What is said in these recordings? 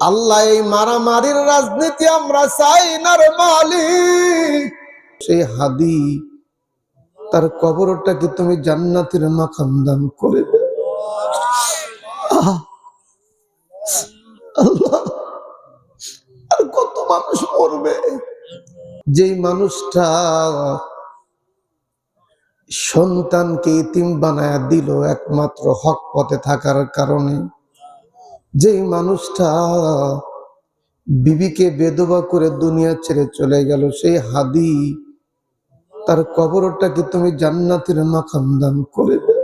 আল্লাহ এই মারামারির রাজনীতি আমরা চাই না রে মালিক। সেই হাদি তার কবরটাকে তুমি জান্নাতের মাকাম দান করে দাও। আল্লাহ, আর কত মানুষ মরবে? যেই মানুষটা সন্তানকে ইতিম বানায়া দিল একমাত্র হক পথে থাকার কারণে, যেই মানুষটা বিবিকে বেদবা করে দুনিয়া ছেড়ে চলে গেল, সেই হাদি তার কবরটাকে তুমি জান্নাতের মাকাম দান করে দাও।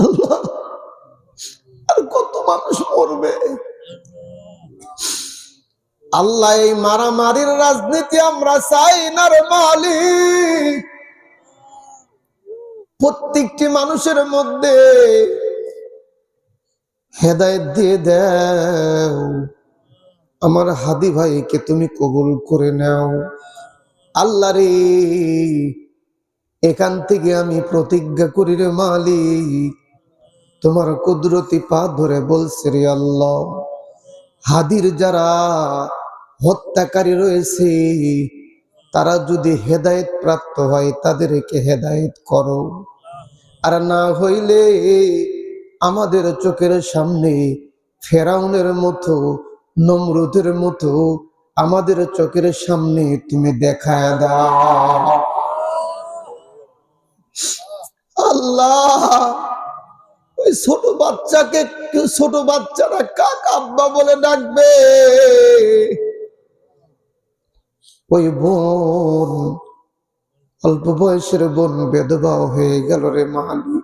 আল্লাহ, আর কত মানুষ মরবে? আল্লাহ এই মারামারির রাজনীতি আমরা চাই না রে মালিক। প্রত্যেকটি মানুষের মধ্যে হেদায়েত দিয়ে দাও। আমার হাদি ভাইকে তুমি কবুল করে নাও। আল্লাহ রে, এখান থেকে আমি প্রতিজ্ঞা করি রে মালিক, তোমার কুদরতি পা ধরে বলছে রে আল্লাহ, হাদির যারা হত্যাকারী রয়েছে তারা যদি হেদায়েত প্রাপ্ত হয় তাদেরকে হেদায়েত করো, আর না হইলে আমাদের চোখের সামনে ফেরাউনের মতো, নমরুদের মতো আমাদের চোখের সামনে তুমি দেখায় দাও। আল্লাহ, ওই ছোট বাচ্চাকে, ছোট বাচ্চারা কাক আব্বা বলে ডাকবে, ওই বোন, অল্প বয়সের বোন বেদবা হয়ে গেল রে মালিক।